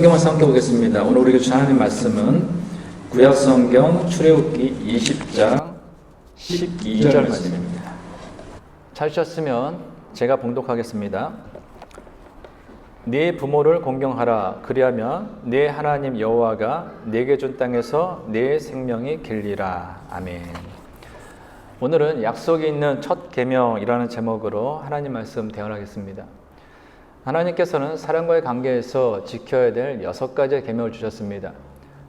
성경을 살펴보겠습니다. 오늘 우리가 주신 하나님 말씀은 구약성경 출애굽기 20장 12절 말씀입니다. 찾으셨으면 제가 봉독하겠습니다. 네 부모를 공경하라. 그리하면 네 하나님 여호와가 네게 준 땅에서 네 생명이 길리라. 아멘. 오늘은 약속이 있는 첫 계명이라는 제목으로 하나님 말씀 대언하겠습니다. 하나님께서는 사람과의 관계에서 지켜야 될 6가지의 계명을 주셨습니다.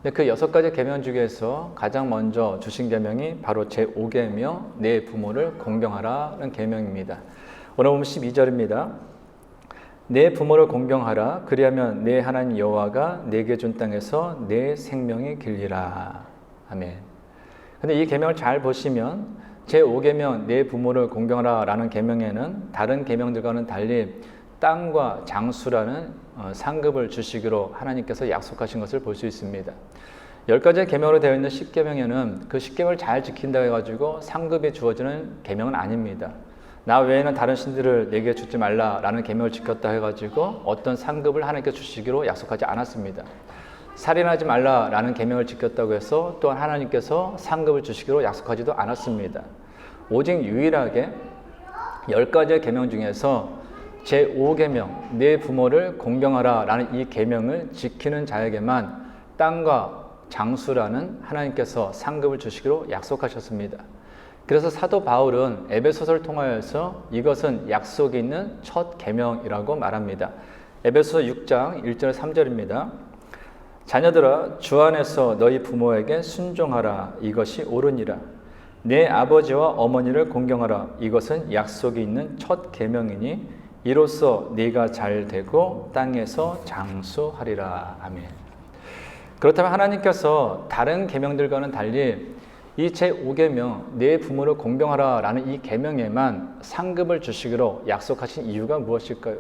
근데 그 6가지 계명 중에서 가장 먼저 주신 계명이 바로 제5계명 내 부모를 공경하라는 계명입니다. 오늘 보면 12절입니다. 내 부모를 공경하라. 그리하면 내 하나님 여호와가 내게 준 땅에서 내 생명이 길리라. 아멘. 근데 이 계명을 잘 보시면 제5계명 내 부모를 공경하라 라는 계명에는 다른 계명들과는 달리 땅과 장수라는 상급을 주시기로 하나님께서 약속하신 것을 볼 수 있습니다. 10가지의 계명으로 되어 있는 10계명에는 그 10계명을 잘 지킨다 해가지고 상급이 주어지는 계명은 아닙니다. 나 외에는 다른 신들을 내게 주지 말라라는 계명을 지켰다 해가지고 어떤 상급을 하나님께 주시기로 약속하지 않았습니다. 살인하지 말라라는 계명을 지켰다고 해서 또한 하나님께서 상급을 주시기로 약속하지도 않았습니다. 오직 유일하게 10가지의 계명 중에서 제5계명 내 부모를 공경하라 라는 이 계명을 지키는 자에게만 땅과 장수라는 하나님께서 상급을 주시기로 약속하셨습니다. 그래서 사도 바울은 에베소서를 통하여서 이것은 약속이 있는 첫 계명이라고 말합니다. 에베소서 6장 1절 3절입니다. 자녀들아 주 안에서 너희 부모에게 순종하라. 이것이 옳으니라. 내 아버지와 어머니를 공경하라. 이것은 약속이 있는 첫 계명이니 이로써 네가 잘 되고 땅에서 장수하리라. 아멘. 그렇다면 하나님께서 다른 계명들과는 달리 이 제5계명 내 부모를 공경하라 라는 이 계명에만 상급을 주시기로 약속하신 이유가 무엇일까요?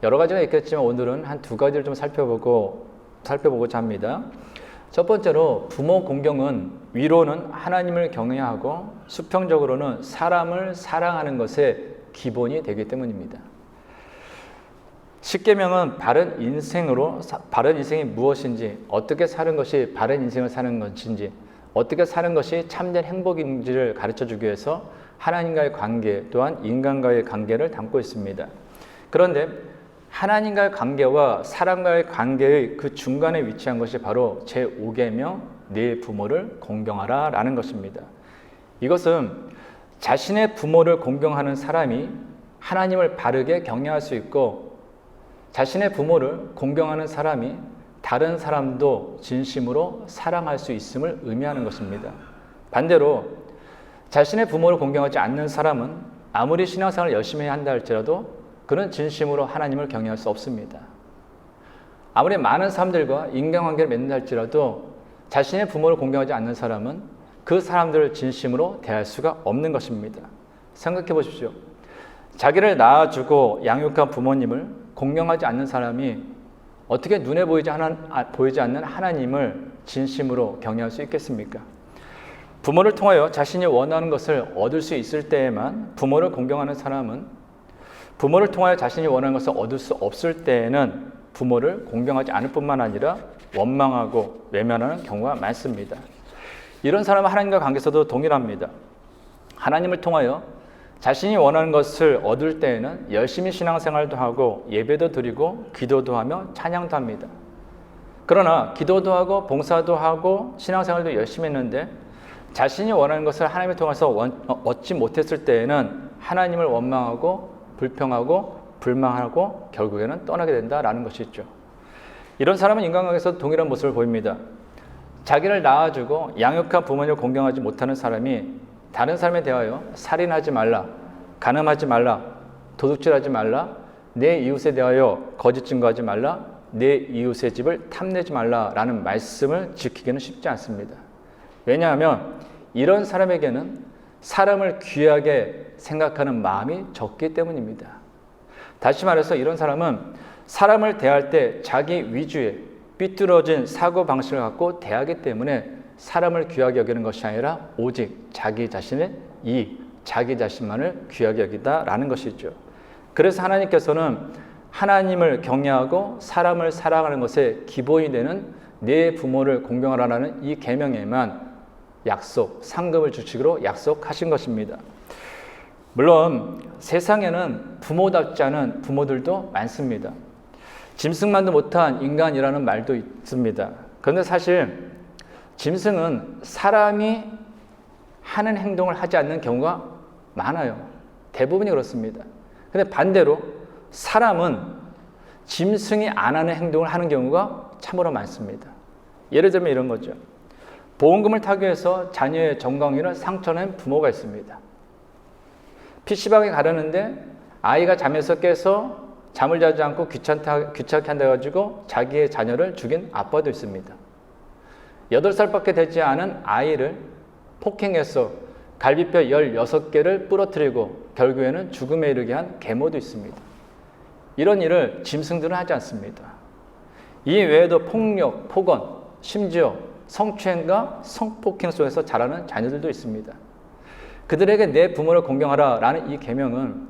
여러 가지가 있겠지만 오늘은 한 2가지를 좀 살펴보고자 합니다. 첫 번째로 부모 공경은 위로는 하나님을 경외하고 수평적으로는 사람을 사랑하는 것의 기본이 되기 때문입니다. 10계명은 바른 인생이 무엇인지, 어떻게 사는 것이 바른 인생을 사는 것인지, 어떻게 사는 것이 참된 행복인지를 가르쳐주기 위해서 하나님과의 관계 또한 인간과의 관계를 담고 있습니다. 그런데 하나님과의 관계와 사람과의 관계의 그 중간에 위치한 것이 바로 제5계명 네 부모를 공경하라 라는 것입니다. 이것은 자신의 부모를 공경하는 사람이 하나님을 바르게 경외할 수 있고 자신의 부모를 공경하는 사람이 다른 사람도 진심으로 사랑할 수 있음을 의미하는 것입니다. 반대로 자신의 부모를 공경하지 않는 사람은 아무리 신앙생활을 열심히 한다 할지라도 그는 진심으로 하나님을 경외할 수 없습니다. 아무리 많은 사람들과 인간관계를 맺는다 할지라도 자신의 부모를 공경하지 않는 사람은 그 사람들을 진심으로 대할 수가 없는 것입니다. 생각해 보십시오. 자기를 낳아주고 양육한 부모님을 공경하지 않는 사람이 어떻게 눈에 보이지 않는 하나님을 진심으로 경외할 수 있겠습니까? 부모를 통하여 자신이 원하는 것을 얻을 수 있을 때에만 부모를 공경하는 사람은 부모를 통하여 자신이 원하는 것을 얻을 수 없을 때에는 부모를 공경하지 않을 뿐만 아니라 원망하고 외면하는 경우가 많습니다. 이런 사람은 하나님과 관계에서도 동일합니다. 하나님을 통하여 자신이 원하는 것을 얻을 때에는 열심히 신앙생활도 하고 예배도 드리고 기도도 하며 찬양도 합니다. 그러나 기도도 하고 봉사도 하고 신앙생활도 열심히 했는데 자신이 원하는 것을 하나님을 통해서 얻지 못했을 때에는 하나님을 원망하고 불평하고 불만하고 결국에는 떠나게 된다라는 것이죠. 이런 사람은 인간관계에서 동일한 모습을 보입니다. 자기를 낳아주고 양육한 부모님을 공경하지 못하는 사람이 다른 사람에 대하여 살인하지 말라, 간음하지 말라, 도둑질하지 말라, 내 이웃에 대하여 거짓 증거하지 말라, 내 이웃의 집을 탐내지 말라라는 말씀을 지키기는 쉽지 않습니다. 왜냐하면 이런 사람에게는 사람을 귀하게 생각하는 마음이 적기 때문입니다. 다시 말해서 이런 사람은 사람을 대할 때 자기 위주의 삐뚤어진 사고방식을 갖고 대하기 때문에 사람을 귀하게 여기는 것이 아니라 오직 자기 자신의 이익, 자기 자신만을 귀하게 여기다라는 것이죠. 그래서 하나님께서는 하나님을 경외하고 사람을 사랑하는 것의 기본이 되는 내 부모를 공경하라는 이 계명에만 상급을 주시기로 약속하신 것입니다. 물론 세상에는 부모답지 않은 부모들도 많습니다. 짐승만도 못한 인간이라는 말도 있습니다. 그런데 사실 짐승은 사람이 하는 행동을 하지 않는 경우가 많아요. 대부분이 그렇습니다. 근데 반대로 사람은 짐승이 안 하는 행동을 하는 경우가 참으로 많습니다. 예를 들면 이런 거죠. 보험금을 타기 위해서 자녀의 정강이를 상처낸 부모가 있습니다. PC방에 가려는데 아이가 잠에서 깨서 잠을 자지 않고 귀찮게 한다 가지고 자기의 자녀를 죽인 아빠도 있습니다. 8살밖에 되지 않은 아이를 폭행해서 갈비뼈 16개를 부러뜨리고 결국에는 죽음에 이르게 한 계모도 있습니다. 이런 일을 짐승들은 하지 않습니다. 이 외에도 폭력, 폭언, 심지어 성추행과 성폭행 속에서 자라는 자녀들도 있습니다. 그들에게 내 부모를 공경하라 라는 이 계명은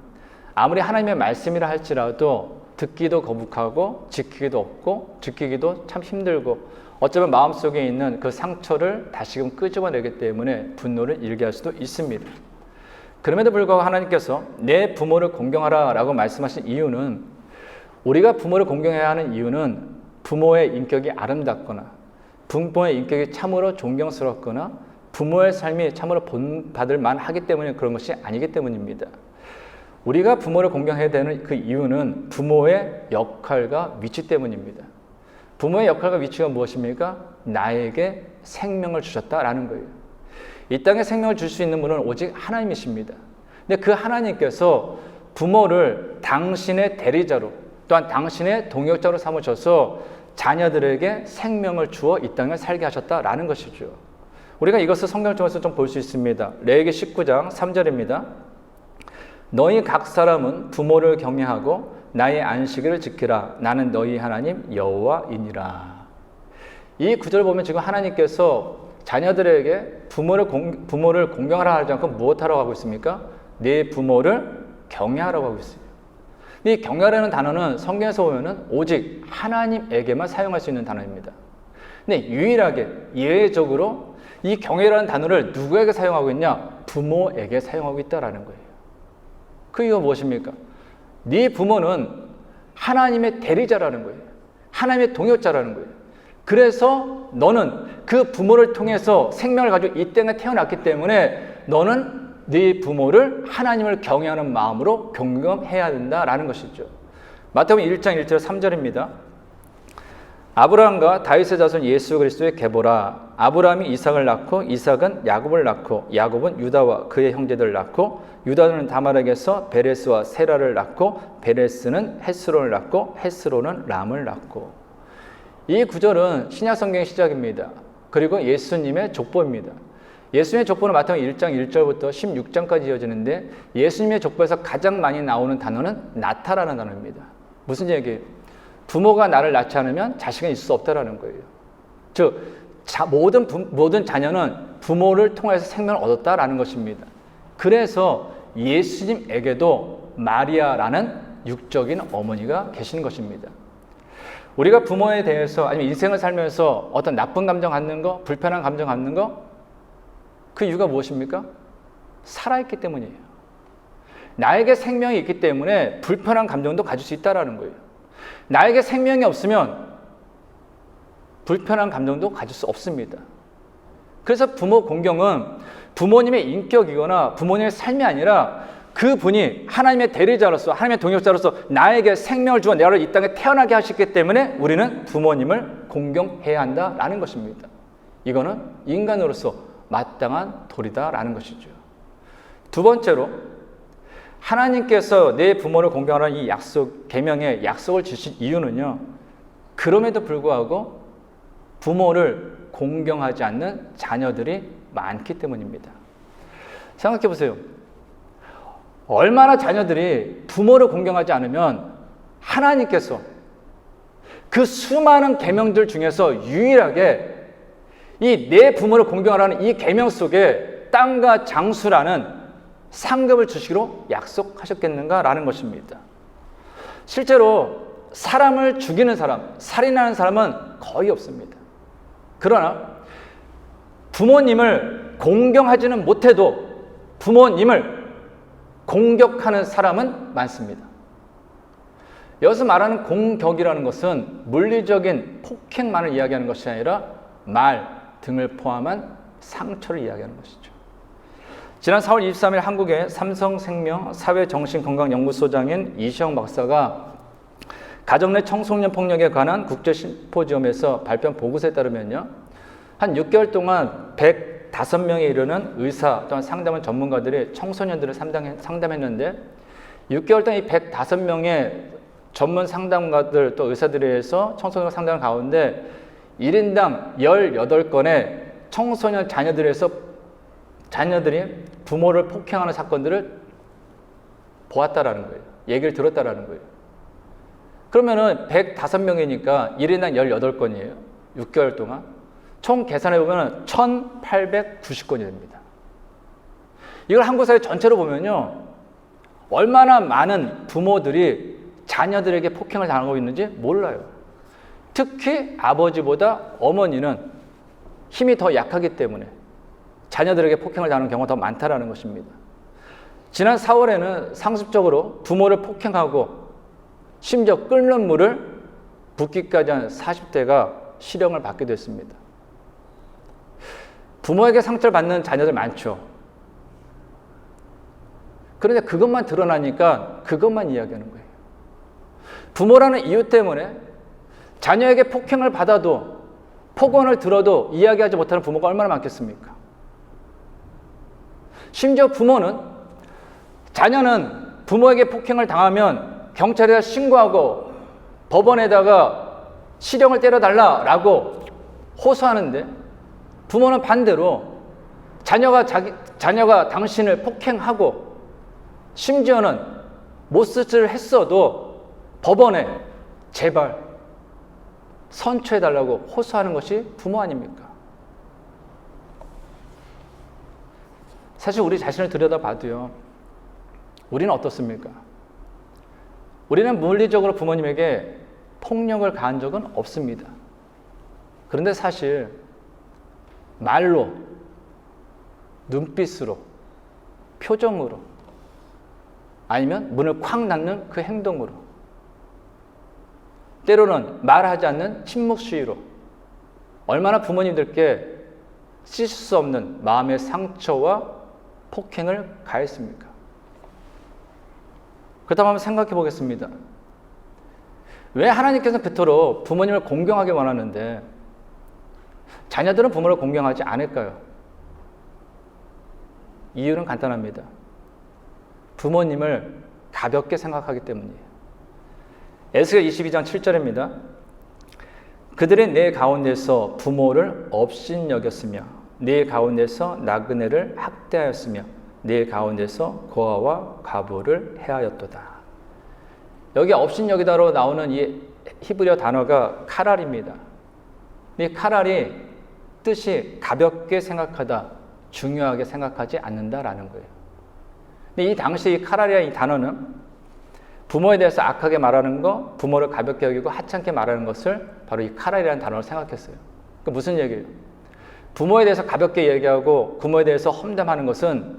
아무리 하나님의 말씀이라 할지라도 듣기도 거북하고 지키기도 없고 지키기도 참 힘들고 어쩌면 마음속에 있는 그 상처를 다시금 끄집어내기 때문에 분노를 일게 할 수도 있습니다. 그럼에도 불구하고 하나님께서 내 부모를 공경하라 라고 말씀하신 이유는, 우리가 부모를 공경해야 하는 이유는 부모의 인격이 아름답거나 부모의 인격이 참으로 존경스럽거나 부모의 삶이 참으로 본받을 만하기 때문에 그런 것이 아니기 때문입니다. 우리가 부모를 공경해야 되는 그 이유는 부모의 역할과 위치 때문입니다. 부모의 역할과 위치가 무엇입니까? 나에게 생명을 주셨다라는 거예요. 이 땅에 생명을 줄 수 있는 분은 오직 하나님이십니다. 근데 그 하나님께서 부모를 당신의 대리자로 또한 당신의 동역자로 삼으셔서 자녀들에게 생명을 주어 이 땅에 살게 하셨다라는 것이죠. 우리가 이것을 성경을 통해서 좀 볼 수 있습니다. 레위기 19장 3절입니다. 너희 각 사람은 부모를 경외하고 나의 안식일을 지키라. 나는 너희 하나님 여호와이니라. 이 구절을 보면 지금 하나님께서 자녀들에게 부모를 공경하라 하지 않고 무엇하라고 하고 있습니까? 내 부모를 경외하라고 하고 있어요. 이 경외라는 단어는 성경에서 보면은 오직 하나님에게만 사용할 수 있는 단어입니다. 근데 유일하게 예외적으로 이 경외라는 단어를 누구에게 사용하고 있냐? 부모에게 사용하고 있다라는 거예요. 그 이유가 무엇입니까? 네 부모는 하나님의 대리자라는 거예요. 하나님의 동역자라는 거예요. 그래서 너는 그 부모를 통해서 생명을 가지고 이 땅에 태어났기 때문에 너는 네 부모를 하나님을 경외하는 마음으로 경험해야 된다라는 것이죠. 마태복음 1장 1절 3절입니다. 아브라함과 다윗의 자손 예수 그리스도의 계보라. 아브라함이 이삭을 낳고 이삭은 야곱을 낳고 야곱은 유다와 그의 형제들을 낳고 유다는 다말에게서 베레스와 세라를 낳고 베레스는 헤스론을 낳고 헤스론은 람을 낳고. 이 구절은 신약 성경의 시작입니다. 그리고 예수님의 족보입니다. 예수님의 족보는 마태복음 1장 1절부터 16장까지 이어지는데 예수님의 족보에서 가장 많이 나오는 단어는 낳다라는 단어입니다. 무슨 얘기예요? 부모가 나를 낳지 않으면 자식은 있을 수 없다라는 거예요. 즉 모든 자녀는 부모를 통해서 생명을 얻었다라는 것입니다. 그래서 예수님에게도 마리아라는 육적인 어머니가 계신 것입니다. 우리가 부모에 대해서 아니면 인생을 살면서 어떤 나쁜 감정 갖는 거, 불편한 감정 갖는 거, 그 이유가 무엇입니까? 살아있기 때문이에요. 나에게 생명이 있기 때문에 불편한 감정도 가질 수 있다는 거예요. 나에게 생명이 없으면 불편한 감정도 가질 수 없습니다. 그래서 부모 공경은 부모님의 인격이거나 부모님의 삶이 아니라 그분이 하나님의 대리자로서 하나님의 동역자로서 나에게 생명을 주어 나를 이 땅에 태어나게 하셨기 때문에 우리는 부모님을 공경해야 한다라는 것입니다. 이거는 인간으로서 마땅한 도리다라는 것이죠. 두 번째로 하나님께서 내 부모를 공경하라는 이 계명의 약속을 주신 이유는요, 그럼에도 불구하고 부모를 공경하지 않는 자녀들이 많기 때문입니다. 생각해 보세요. 얼마나 자녀들이 부모를 공경하지 않으면 하나님께서 그 수많은 계명들 중에서 유일하게 이 내 부모를 공경하라는 이 계명 속에 땅과 장수라는 상급을 주시기로 약속하셨겠는가라는 것입니다. 실제로 사람을 죽이는 사람, 살인하는 사람은 거의 없습니다. 그러나 부모님을 공경하지는 못해도 부모님을 공격하는 사람은 많습니다. 여기서 말하는 공격이라는 것은 물리적인 폭행만을 이야기하는 것이 아니라 말 등을 포함한 상처를 이야기하는 것이죠. 지난 4월 23일 한국의 삼성생명 사회정신건강연구소장인 이시영 박사가 가정 내 청소년 폭력에 관한 국제 심포지엄에서 발표한 보고서에 따르면요, 한 6개월 동안 105명에 이르는 의사 또는 상담원 전문가들이 청소년들을 상담했는데 6개월 동안 이 105명의 전문 상담가들 또 의사들에 의해서 청소년 상담 가운데 1인당 18건의 청소년 자녀들이 부모를 폭행하는 사건들을 보았다라는 거예요. 얘기를 들었다라는 거예요. 그러면은 105명이니까 1인당 18건이에요. 6개월 동안. 총 계산해 보면 1890건이 됩니다. 이걸 한국 사회 전체로 보면요, 얼마나 많은 부모들이 자녀들에게 폭행을 당하고 있는지 몰라요. 특히 아버지보다 어머니는 힘이 더 약하기 때문에 자녀들에게 폭행을 당하는 경우가 더 많다는 것입니다. 지난 4월에는 상습적으로 부모를 폭행하고 심지어 끓는 물을 붓기까지 한 40대가 실형을 받게 됐습니다. 부모에게 상처를 받는 자녀들 많죠. 그런데 그것만 드러나니까 그것만 이야기하는 거예요. 부모라는 이유 때문에 자녀에게 폭행을 받아도 폭언을 들어도 이야기하지 못하는 부모가 얼마나 많겠습니까? 심지어 부모는 자녀는 부모에게 폭행을 당하면 경찰에 신고하고 법원에다가 실형을 때려달라라고 호소하는데 부모는 반대로 자녀가 당신을 폭행하고 심지어는 못쓰지를 했어도 법원에 제발 선처해달라고 호소하는 것이 부모 아닙니까? 사실 우리 자신을 들여다봐도요, 우리는 어떻습니까? 우리는 물리적으로 부모님에게 폭력을 가한 적은 없습니다. 그런데 사실 말로, 눈빛으로, 표정으로, 아니면 문을 콱 닫는 그 행동으로, 때로는 말하지 않는 침묵 시위로 얼마나 부모님들께 씻을 수 없는 마음의 상처와 폭행을 가했습니까? 그렇다면 한번 생각해 보겠습니다. 왜 하나님께서는 그토록 부모님을 공경하게 원하는데 자녀들은 부모를 공경하지 않을까요? 이유는 간단합니다. 부모님을 가볍게 생각하기 때문이에요. 에스겔 22장 7절입니다. 그들이 내 가운데서 부모를 업신여겼으며 내 가운데서 나그네를 학대하였으며 내 가운데서 고아와 과부를 해하였도다. 여기 업신여기다로 나오는 이 히브리어 단어가 카랄입니다. 이 카랄이 뜻이 가볍게 생각하다, 중요하게 생각하지 않는다라는 거예요. 근데 이 당시 이 카랄이라는 이 단어는 부모에 대해서 악하게 말하는 거, 부모를 가볍게 여기고 하찮게 말하는 것을 바로 이 카랄이라는 단어를 생각했어요. 그 무슨 얘기예요? 부모에 대해서 가볍게 얘기하고 부모에 대해서 험담하는 것은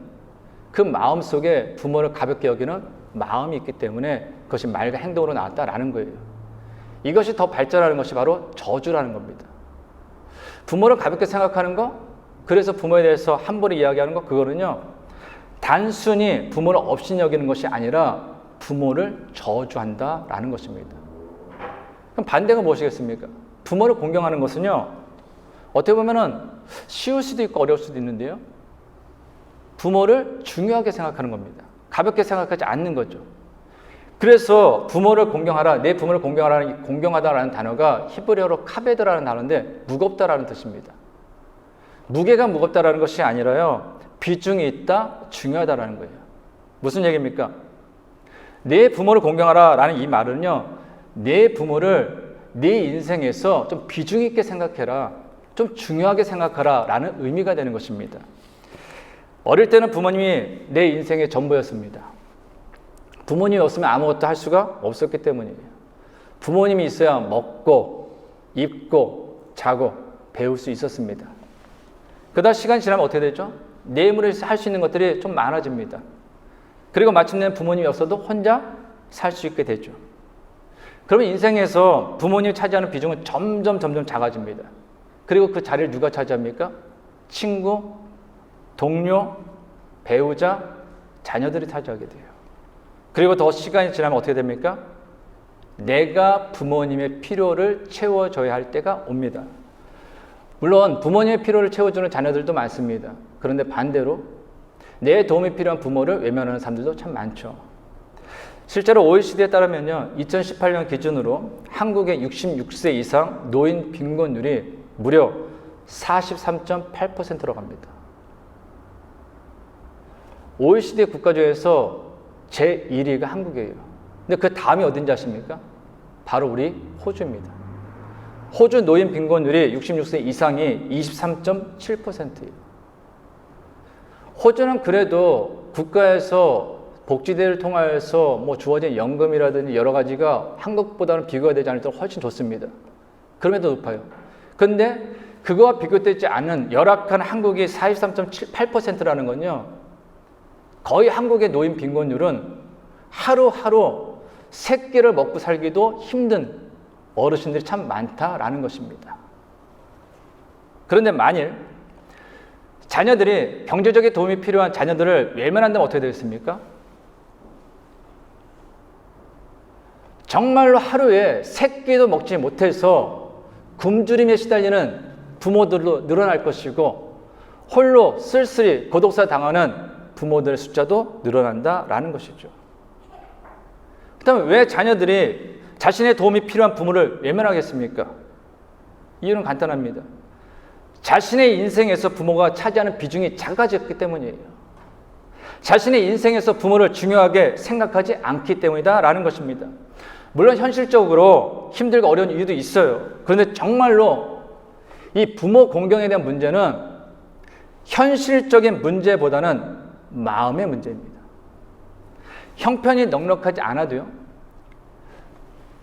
그 마음 속에 부모를 가볍게 여기는 마음이 있기 때문에 그것이 말과 행동으로 나왔다라는 거예요. 이것이 더 발전하는 것이 바로 저주라는 겁니다. 부모를 가볍게 생각하는 거, 그래서 부모에 대해서 함부로 이야기하는 거, 그거는요, 단순히 부모를 업신여기는 것이 아니라 부모를 저주한다라는 것입니다. 그럼 반대가 무엇이겠습니까? 부모를 공경하는 것은요, 어떻게 보면은 쉬울 수도 있고 어려울 수도 있는데요, 부모를 중요하게 생각하는 겁니다. 가볍게 생각하지 않는 거죠. 그래서 부모를 공경하라, 내 부모를 공경하라는, 공경하다라는 단어가 히브리어로 카베드라는 단어인데 무겁다라는 뜻입니다. 무게가 무겁다라는 것이 아니라요, 비중이 있다, 중요하다라는 거예요. 무슨 얘기입니까? 내 부모를 공경하라라는 이 말은요, 내 부모를 내 인생에서 좀 비중 있게 생각해라, 좀 중요하게 생각하라라는 의미가 되는 것입니다. 어릴 때는 부모님이 내 인생의 전부였습니다. 부모님이 없으면 아무것도 할 수가 없었기 때문이에요. 부모님이 있어야 먹고 입고 자고 배울 수 있었습니다. 그러다 시간이 지나면 어떻게 되죠? 내일을 할 수 있는 것들이 좀 많아집니다. 그리고 마침내 부모님이 없어도 혼자 살 수 있게 되죠. 그러면 인생에서 부모님이 차지하는 비중은 점점 작아집니다. 그리고 그 자리를 누가 차지합니까? 친구, 동료, 배우자, 자녀들이 차지하게 돼요. 그리고 더 시간이 지나면 어떻게 됩니까? 내가 부모님의 필요를 채워줘야 할 때가 옵니다. 물론 부모님의 필요를 채워주는 자녀들도 많습니다. 그런데 반대로 내 도움이 필요한 부모를 외면하는 사람들도 참 많죠. 실제로 OECD에 따르면요, 2018년 기준으로 한국의 66세 이상 노인 빈곤율이 무려 43.8%로 갑니다. OECD 국가 중에서 제1위가 한국이에요. 근데 그 다음이 어딘지 아십니까? 바로 우리 호주입니다. 호주 노인 빈곤율이 66세 이상이 23.7%예요. 호주는 그래도 국가에서 복지대를 통해서 주어진 연금이라든지 여러 가지가 한국보다는 비교가 되지 않을 때 훨씬 좋습니다. 그럼에도 높아요. 근데 그거와 비교되지 않은 열악한 한국이 43.8%라는 건요, 거의 한국의 노인 빈곤율은 하루하루 세 끼를 먹고 살기도 힘든 어르신들이 참 많다라는 것입니다. 그런데 만일 자녀들이 경제적인 도움이 필요한 자녀들을 외면한다면 어떻게 되겠습니까? 정말로 하루에 세 끼도 먹지 못해서 굶주림에 시달리는 부모들도 늘어날 것이고, 홀로 쓸쓸히 고독사 당하는 부모들의 숫자도 늘어난다라는 것이죠. 그렇다면 왜 자녀들이 자신의 도움이 필요한 부모를 외면하겠습니까? 이유는 간단합니다. 자신의 인생에서 부모가 차지하는 비중이 작아졌기 때문이에요. 자신의 인생에서 부모를 중요하게 생각하지 않기 때문이다라는 것입니다. 물론 현실적으로 힘들고 어려운 이유도 있어요. 그런데 정말로 이 부모 공경에 대한 문제는 현실적인 문제보다는 마음의 문제입니다. 형편이 넉넉하지 않아도요,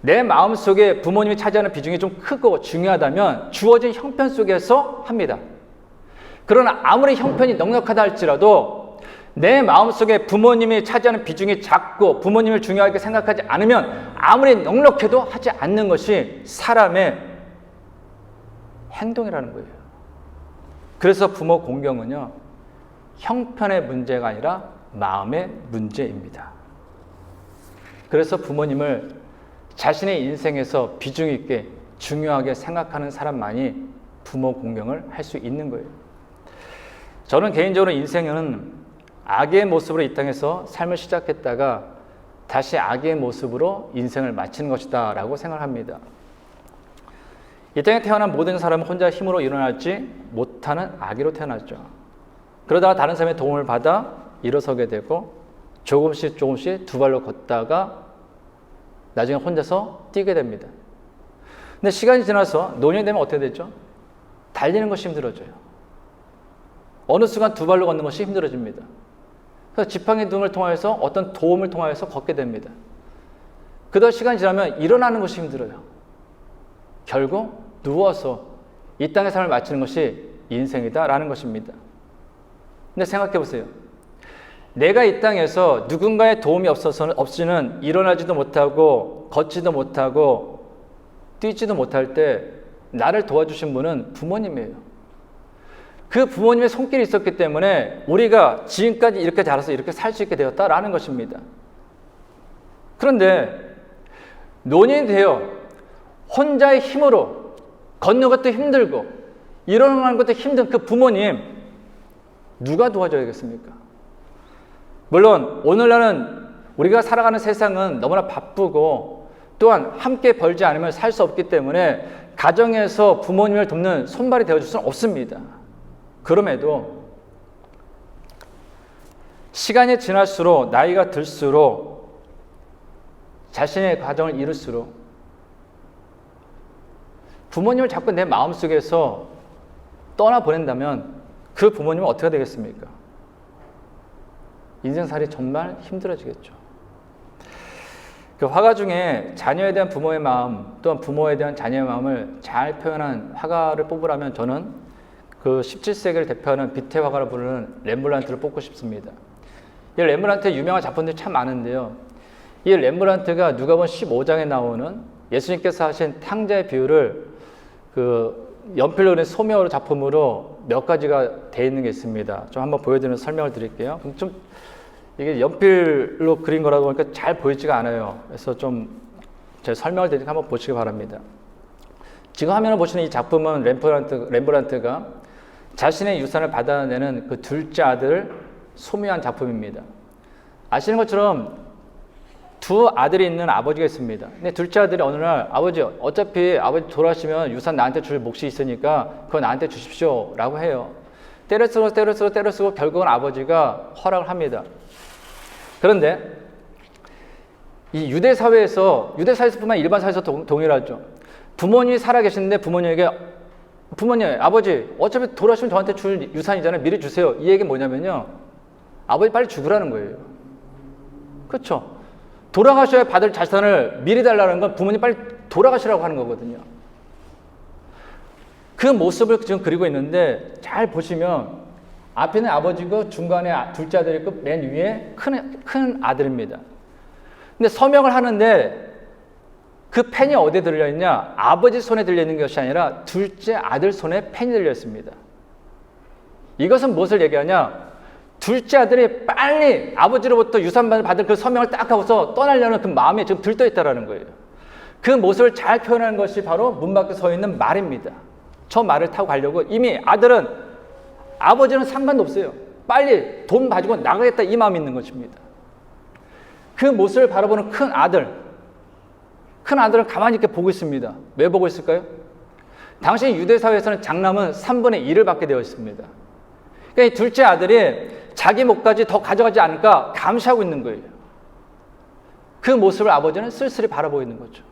내 마음속에 부모님이 차지하는 비중이 좀 크고 중요하다면 주어진 형편 속에서 합니다. 그러나 아무리 형편이 넉넉하다 할지라도 내 마음속에 부모님이 차지하는 비중이 작고 부모님을 중요하게 생각하지 않으면 아무리 넉넉해도 하지 않는 것이 사람의 행동이라는 거예요. 그래서 부모 공경은요, 형편의 문제가 아니라 마음의 문제입니다. 그래서 부모님을 자신의 인생에서 비중 있게 중요하게 생각하는 사람만이 부모 공경을 할 수 있는 거예요. 저는 개인적으로 인생은 악의 모습으로 이 땅에서 삶을 시작했다가 다시 악의 모습으로 인생을 마치는 것이다 라고 생각합니다. 이 땅에 태어난 모든 사람은 혼자 힘으로 일어나지 못하는 아기로 태어났죠. 그러다가 다른 사람의 도움을 받아 일어서게 되고 조금씩 두 발로 걷다가 나중에 혼자서 뛰게 됩니다. 근데 시간이 지나서 노년이 되면 어떻게 되죠? 달리는 것이 힘들어져요. 어느 순간 두 발로 걷는 것이 힘들어집니다. 그래서 지팡이 등을 통해서 어떤 도움을 통해서 걷게 됩니다. 그러다 시간이 지나면 일어나는 것이 힘들어요. 결국 누워서 이 땅의 삶을 마치는 것이 인생이다라는 것입니다. 근데 생각해 보세요. 내가 이 땅에서 누군가의 도움이 없이는 일어나지도 못하고 걷지도 못하고 뛰지도 못할 때 나를 도와주신 분은 부모님이에요. 그 부모님의 손길이 있었기 때문에 우리가 지금까지 이렇게 자라서 이렇게 살 수 있게 되었다라는 것입니다. 그런데 노년이 되어 혼자의 힘으로 걷는 것도 힘들고 일어나는 것도 힘든 그 부모님 누가 도와줘야겠습니까? 물론 오늘날은 우리가 살아가는 세상은 너무나 바쁘고 또한 함께 벌지 않으면 살 수 없기 때문에 가정에서 부모님을 돕는 손발이 되어줄 수는 없습니다. 그럼에도 시간이 지날수록 나이가 들수록 자신의 가정을 이룰수록 부모님을 자꾸 내 마음속에서 떠나보낸다면 그 부모님은 어떻게 되겠습니까? 인생살이 정말 힘들어지겠죠. 그 화가 중에 자녀에 대한 부모의 마음 또한 부모에 대한 자녀의 마음을 잘 표현한 화가를 뽑으라면 저는 그 17세기를 대표하는 빛의 화가를 부르는 렘브란트를 뽑고 싶습니다. 이 렘브란트의 유명한 작품들이 참 많은데요. 이 렘브란트가 누가복음 15장에 나오는 예수님께서 하신 탕자의 비유를 그 연필로 그린 소묘 작품으로 몇 가지가 되어 있는 게 있습니다. 좀 한번 보여드리면서 설명을 드릴게요. 좀 이게 연필로 그린 거라고 하니까 잘 보이지가 않아요. 그래서 좀 제가 설명을 드리니까 한번 보시기 바랍니다. 지금 화면을 보시는 이 작품은 렘브란트가 자신의 유산을 받아내는 그 둘째 아들을 소묘한 작품입니다. 아시는 것처럼 두 아들이 있는 아버지가 있습니다. 근데 둘째 아들이 어느 날 아버지 어차피 아버지 돌아가시면 유산 나한테 줄 몫이 있으니까 그거 나한테 주십시오 라고 해요. 때려 쓰고 결국은 아버지가 허락을 합니다. 그런데 이 유대 사회에서뿐만 일반 사회에서 동일하죠. 부모님이 살아계시는데 부모님, 아버지 어차피 돌아가시면 저한테 줄 유산이잖아요. 미리 주세요. 이 얘기는 뭐냐면요. 아버지 빨리 죽으라는 거예요. 그렇죠? 돌아가셔야 받을 자산을 미리 달라는 건 부모님 빨리 돌아가시라고 하는 거거든요. 그 모습을 지금 그리고 있는데 잘 보시면 앞에는 아버지고 중간에 둘째 아들이 있고 맨 위에 큰 아들입니다. 근데 서명을 하는데 그 펜이 어디에 들려있냐? 아버지 손에 들려있는 것이 아니라 둘째 아들 손에 펜이 들려있습니다. 이것은 무엇을 얘기하냐? 둘째 아들이 빨리 아버지로부터 유산을 받을 그 서명을 딱 하고서 떠나려는 그 마음이 지금 들떠있다는 거예요. 그 모습을 잘 표현하는 것이 바로 문 밖에 서 있는 말입니다. 저 말을 타고 가려고 이미 아버지는 상관도 없어요. 빨리 돈 가지고 나가겠다 이 마음이 있는 것입니다. 그 모습을 바라보는 큰 아들은 가만히 이렇게 보고 있습니다. 왜 보고 있을까요? 당시 유대 사회에서는 장남은 3분의 1을 받게 되어 있습니다. 그러니까 이 둘째 아들이 자기 몫까지 더 가져가지 않을까 감시하고 있는 거예요. 그 모습을 아버지는 쓸쓸히 바라보고 있는 거죠.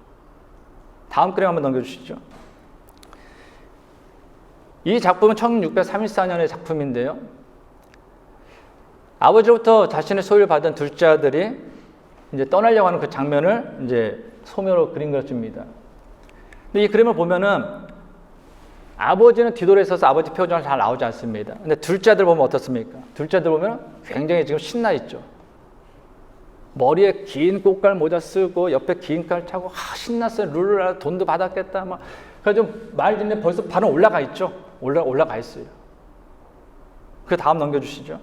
다음 그림 한번 넘겨주시죠. 이 작품은 1634년의 작품인데요. 아버지로부터 자신의 소유를 받은 둘째 아들이 이제 떠나려고 하는 그 장면을 이제 소묘로 그린 것입니다. 근데 이 그림을 보면은 아버지는 뒤돌아 있어서 아버지 표정이 잘 나오지 않습니다. 근데 둘째 아들 보면 어떻습니까? 둘째 아들 보면 굉장히 지금 신나 있죠. 머리에 긴 꽃갈 모자 쓰고 옆에 긴 칼 차고 신났어요. 룰루랄라 돈도 받았겠다. 막 그래서 좀 말 듣는데 벌써 바로 올라가 있죠. 올라가 있어요. 그 다음 넘겨주시죠.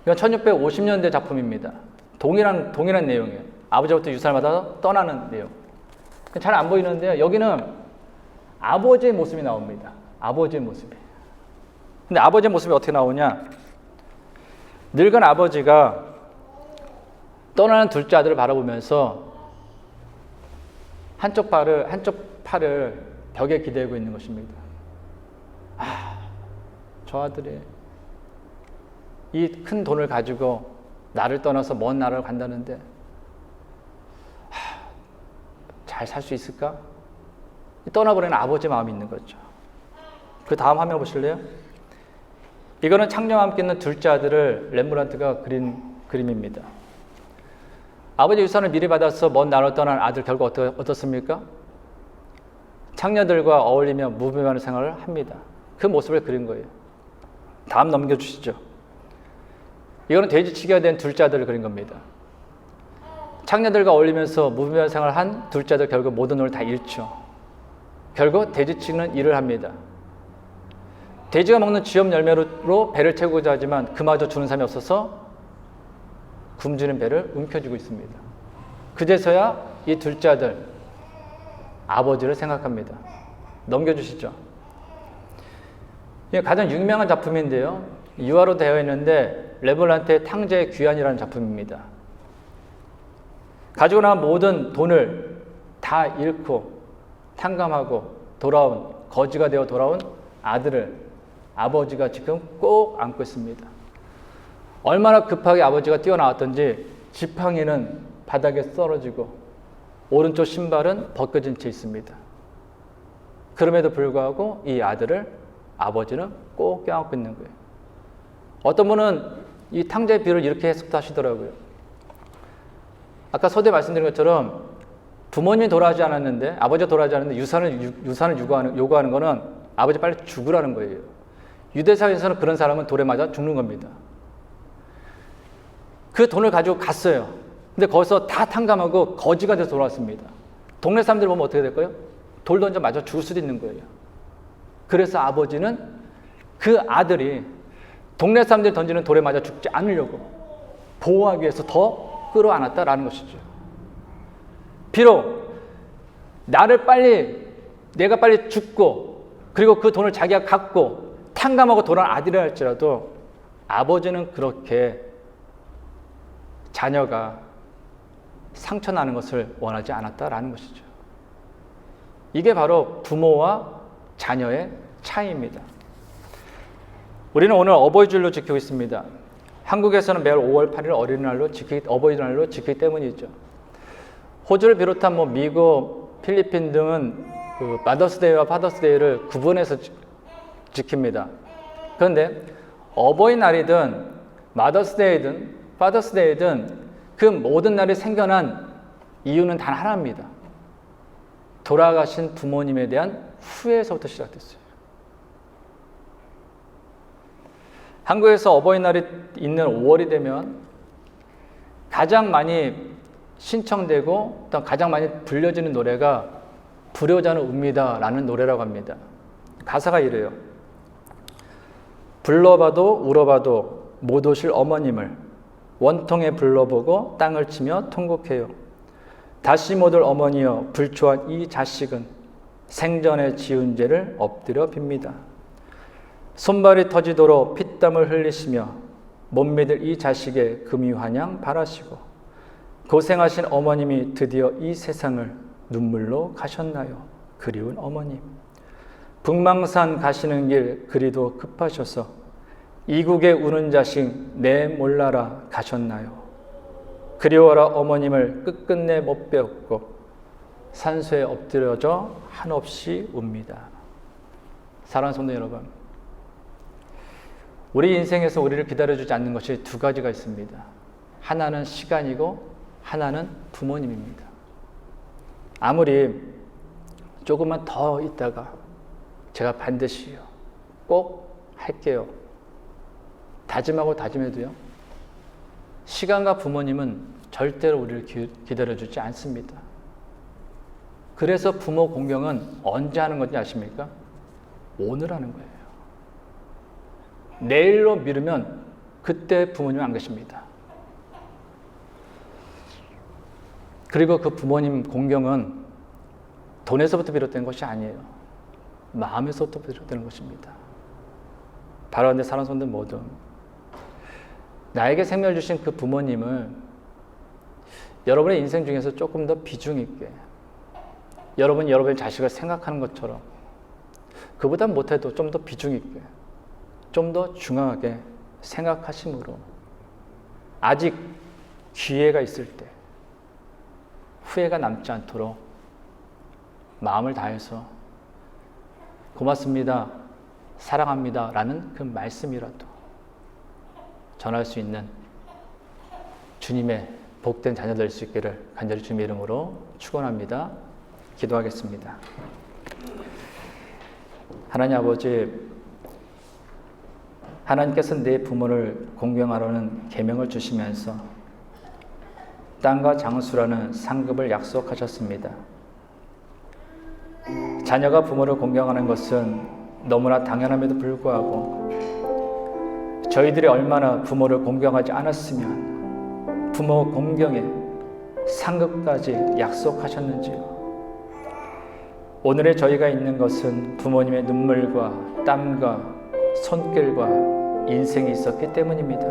이건 1650년대 작품입니다. 동일한 내용이에요. 아버지부터 유산을 받아서 떠나는 내용. 잘 안 보이는데요. 여기는 아버지의 모습이 나옵니다. 아버지의 모습이. 근데 아버지의 모습이 어떻게 나오냐? 늙은 아버지가 떠나는 둘째 아들을 바라보면서 한쪽 팔을 벽에 기대고 있는 것입니다. 저 아들이 이 큰 돈을 가지고 나를 떠나서 먼 나라를 간다는데 잘 살 수 있을까? 떠나버리는 아버지의 마음이 있는 거죠. 그 다음 화면 보실래요? 이거는 창녀와 함께 있는 둘째 아들을 렘브란트가 그린 그림입니다. 아버지 유산을 미리 받아서 먼 나라로 떠난 아들 결국 어떻습니까? 창녀들과 어울리며 무비하는 생활을 합니다. 그 모습을 그린 거예요. 다음 넘겨주시죠. 이거는 돼지치기가 된 둘째 아들을 그린 겁니다. 창녀들과 어울리면서 무비한 생활을 한 둘째 아들 결국 모든 돈을 다 잃죠. 결국 돼지치기는 일을 합니다. 돼지가 먹는 쥐염 열매로 배를 채우고자 하지만 그마저 주는 사람이 없어서 굶주린 배를 움켜쥐고 있습니다. 그제서야 이 둘째 아들 아버지를 생각합니다. 넘겨주시죠. 이게 가장 유명한 작품인데요. 유화로 되어 있는데 렘브란트의 탕자의 귀환이라는 작품입니다. 가지고 나온 모든 돈을 다 잃고 탕감하고 거지가 되어 돌아온 아들을 아버지가 지금 꼭 안고 있습니다. 얼마나 급하게 아버지가 뛰어나왔던지 지팡이는 바닥에 떨어지고 오른쪽 신발은 벗겨진 채 있습니다. 그럼에도 불구하고 이 아들을 아버지는 꼭 껴안고 있는 거예요. 어떤 분은 이 탕자의 비유를 이렇게 해석도 하시더라고요. 아까 서두에 말씀드린 것처럼 부모님이 돌아가지 않았는데, 아버지가 돌아가지 않았는데 유산을 요구하는 거는 아버지 빨리 죽으라는 거예요. 유대사회에서는 그런 사람은 돌에 맞아 죽는 겁니다. 그 돈을 가지고 갔어요. 근데 거기서 다 탕감하고 거지가 돼서 돌아왔습니다. 동네 사람들 보면 어떻게 될까요? 돌 던져 맞아 죽을 수도 있는 거예요. 그래서 아버지는 그 아들이 동네 사람들이 던지는 돌에 맞아 죽지 않으려고 보호하기 위해서 더 끌어안았다라는 것이죠. 비록 내가 빨리 죽고 그리고 그 돈을 자기가 갖고 탕감하고 돌아온 아들이라 할지라도 아버지는 그렇게 자녀가 상처나는 것을 원하지 않았다라는 것이죠. 이게 바로 부모와 자녀의 차이입니다. 우리는 오늘 어버이주일로 지키고 있습니다. 한국에서는 매월 5월 8일 어버이날로 지키기 때문이죠. 호주를 비롯한 미국, 필리핀 등은 그 마더스데이와 파더스데이를 구분해서 지킵니다. 그런데 어버이날이든 마더스데이든 파더스데이든 그 모든 날이 생겨난 이유는 단 하나입니다. 돌아가신 부모님에 대한 후회에서부터 시작됐어요. 한국에서 어버이날이 있는 5월이 되면 가장 많이 신청되고 또 가장 많이 불려지는 노래가 불효자는 웁니다라는 노래라고 합니다. 가사가 이래요. 불러봐도 울어봐도 못 오실 어머님을 원통에 불러보고 땅을 치며 통곡해요. 다시 못 올 어머니여 불초한 이 자식은 생전에 지은 죄를 엎드려 빕니다. 손발이 터지도록 피땀을 흘리시며 못 믿을 이 자식의 금유환영 바라시고 고생하신 어머님이 드디어 이 세상을 눈물로 가셨나요? 그리운 어머님. 북망산 가시는 길 그리도 급하셔서 이국에 우는 자식 내 몰라라 가셨나요? 그리워라 어머님을 끝끝내 못 배웠고 산소에 엎드려져 한없이 웁니다. 사랑하는 성도 여러분, 우리 인생에서 우리를 기다려주지 않는 것이 두 가지가 있습니다. 하나는 시간이고 하나는 부모님입니다. 아무리 조금만 더 있다가 제가 반드시요 꼭 할게요 다짐하고 다짐해도요, 시간과 부모님은 절대로 우리를 기다려주지 않습니다. 그래서 부모 공경은 언제 하는 건지 아십니까? 오늘 하는 거예요. 내일로 미루면 그때 부모님 안 계십니다. 그리고 그 부모님 공경은 돈에서부터 비롯된 것이 아니에요. 마음에서부터 비롯되는 것입니다. 바로 내 사랑하는 성도들 모두 나에게 생명을 주신 그 부모님을 여러분의 인생 중에서 조금 더 비중 있게 여러분의 자식을 생각하는 것처럼 그보다 못해도 좀 더 비중 있게 좀 더 중요하게 생각하심으로 아직 기회가 있을 때 후회가 남지 않도록 마음을 다해서 고맙습니다, 사랑합니다 라는 그 말씀이라도 전할 수 있는 주님의 복된 자녀 될 수 있기를 간절히 주님의 이름으로 축원합니다. 기도하겠습니다. 하나님 아버지, 하나님께서 내 부모를 공경하라는 계명을 주시면서 땅과 장수라는 상급을 약속하셨습니다. 자녀가 부모를 공경하는 것은 너무나 당연함에도 불구하고 저희들이 얼마나 부모를 공경하지 않았으면 부모 공경에 상급까지 약속하셨는지요. 오늘의 저희가 있는 것은 부모님의 눈물과 땀과 손길과 인생이 있었기 때문입니다.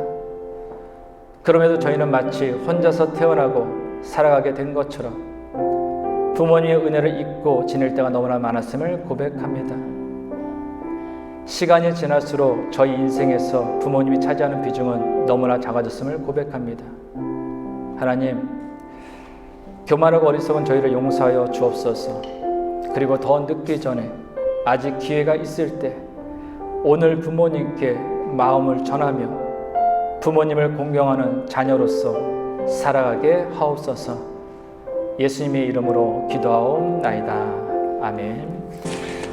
그럼에도 저희는 마치 혼자서 태어나고 살아가게 된 것처럼 부모님의 은혜를 잊고 지낼 때가 너무나 많았음을 고백합니다. 시간이 지날수록 저희 인생에서 부모님이 차지하는 비중은 너무나 작아졌음을 고백합니다. 하나님, 교만하고 어리석은 저희를 용서하여 주옵소서. 그리고 더 늦기 전에 아직 기회가 있을 때 오늘 부모님께 마음을 전하며 부모님을 공경하는 자녀로서 살아가게 하옵소서. 예수님의 이름으로 기도하옵나이다. 아멘.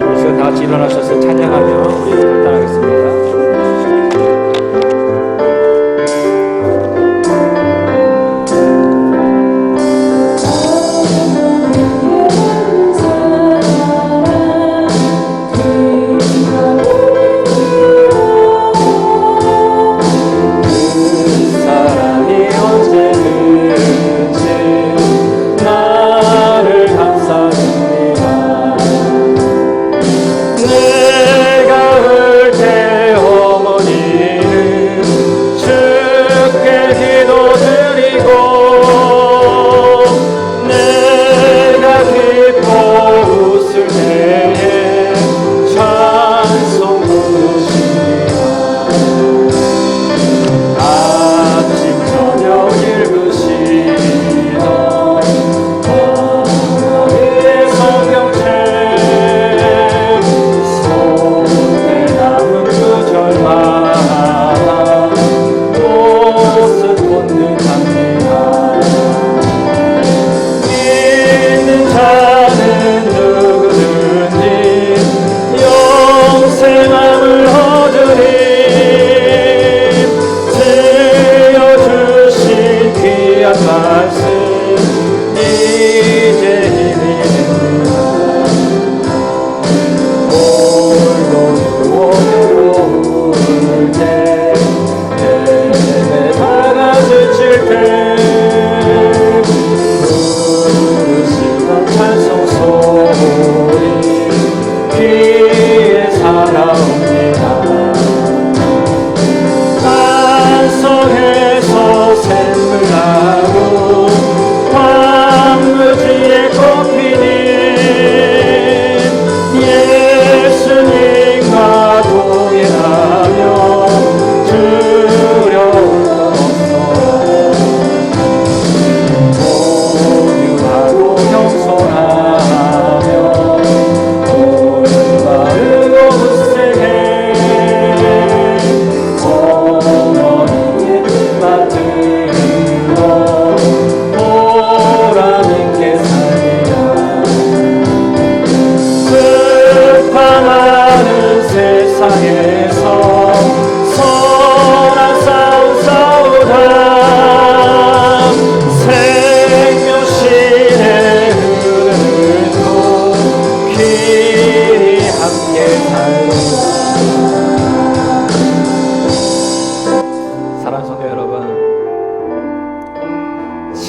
우리 지금 다 같이 일어나셔서 찬양하며 우리 결단하겠습니다.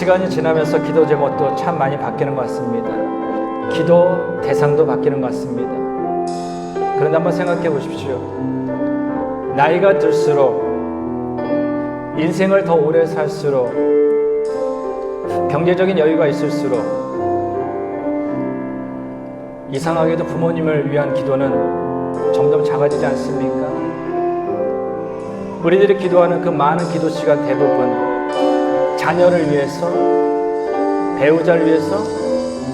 시간이 지나면서 기도 제목도 참 많이 바뀌는 것 같습니다. 기도 대상도 바뀌는 것 같습니다. 그런데 한번 생각해 보십시오. 나이가 들수록, 인생을 더 오래 살수록, 경제적인 여유가 있을수록 이상하게도 부모님을 위한 기도는 점점 작아지지 않습니까? 우리들이 기도하는 그 많은 기도 시간 대부분 자녀를 위해서, 배우자를 위해서,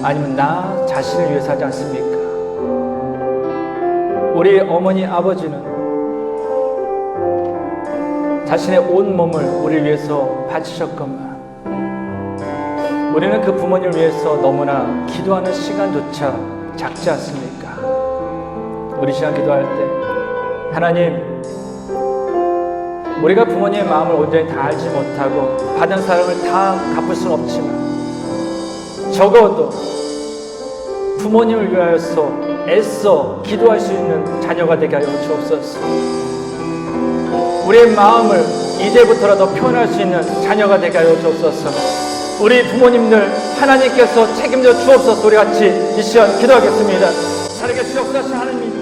아니면 나 자신을 위해서 하지 않습니까? 우리 어머니, 아버지는 자신의 온 몸을 우리를 위해서 바치셨건만 우리는 그 부모님을 위해서 너무나 기도하는 시간조차 작지 않습니까? 우리 시간 기도할 때 하나님, 우리가 부모님의 마음을 온전히 다 알지 못하고 받은 사랑을 다 갚을 수는 없지만 적어도 부모님을 위하여서 애써 기도할 수 있는 자녀가 되게 하여 주옵소서. 우리의 마음을 이제부터라도 표현할 수 있는 자녀가 되게 하여 주옵소서. 우리 부모님들 하나님께서 책임져 주옵소서. 우리 같이 이 시간 기도하겠습니다. 살아계신 역사하신 하나님,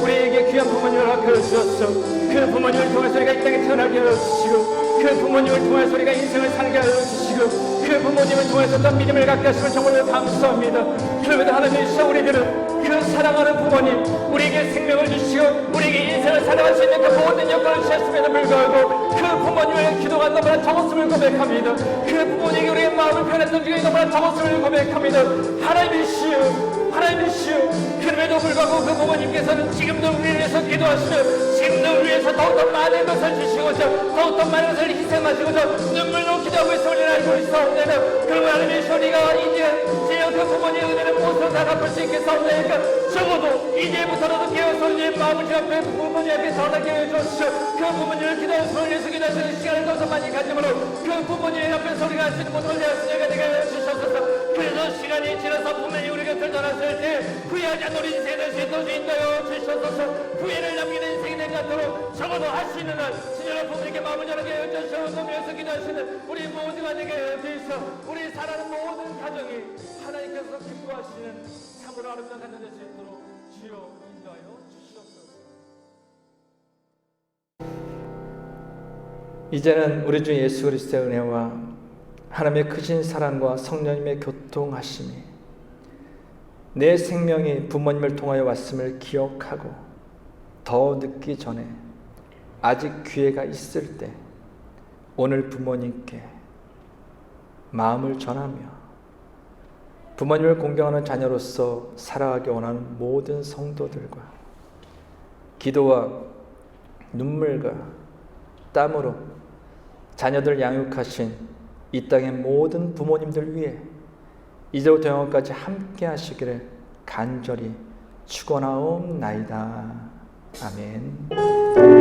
우리에게 귀한 부모님을 허락하여 주셨소. 그 부모님을 통해서 우리가 이 땅에 태어나게 하여 주시고, 그 부모님을 통해서 우리가 인생을 살게 하여 주시고, 그 부모님을 통해서 어떤 믿음을 갖게 하시면 정말로 감사합니다. 그러면서 하나님, 이 시간 우리들은 그 사랑하는 부모님, 우리에게 생명을 주시고 우리에게 인생을 살아갈 수 있는 그 모든 여건을 주셨음에도 불구하고 그 부모님의 기도가 너무나 적었음을 고백합니다. 그 부모님에게 우리의 마음을 표현했던 중에 너무나 적었음을 고백합니다. 하나님이시여, 그럼에도 불구하고 그 부모님께서는 지금도 우리를 위해서 기도하시며 지금도 우리를 위해서 더욱더 많은 것을 주시고자 더욱더 많은 것을 희생하시고자 눈물로 기도하고 있음을 알고 있사옵나이다. 그러면 하나님의 우리가 이제 그 부모님의 은혜를 모두 다 갚을 수 있겠사옵나이까. 적어도 이제부터라도 깨어서 우리의 마음을 주 앞에 부모님 앞에 전하게 해주시오. 그 부모님을 기도하는 손을 위해서 기도하시는 시간을 더 많이 가지므로 그 부모님 앞에서 우리가 할 수 있는 모든 걸 내가 되게 해주셔서 그래서 시간이 지나서 부모님이 우리 곁을 떠났을 때 후회하지 않는 우리 인생을 될 수 있도록 인도하여 주셔서 후회를 남기는 인생이 되지 않도록 적어도 할 수 있는 한 친절한 부모님께 마음을 전하게 해주셔서 위해서 기도하시는 우리 모두가 되게 해주셔서 우리 사랑하는 모든 가정이 하나님께서 기뻐하시는 참으로 아름다운 가정 될 수 있도록 주여 인도하여 주시옵소서. 이제는 우리 주 예수 그리스도의 은혜와 하나님의 크신 사랑과 성령님의 교통하심이 내 생명이 부모님을 통하여 왔음을 기억하고 더 늦기 전에 아직 기회가 있을 때 오늘 부모님께 마음을 전하며 부모님을 공경하는 자녀로서 살아가기 원하는 모든 성도들과 기도와 눈물과 땀으로 자녀들 양육하신 이 땅의 모든 부모님들 위해 이제부터 영원까지 함께 하시기를 간절히 축원하옵나이다. 아멘.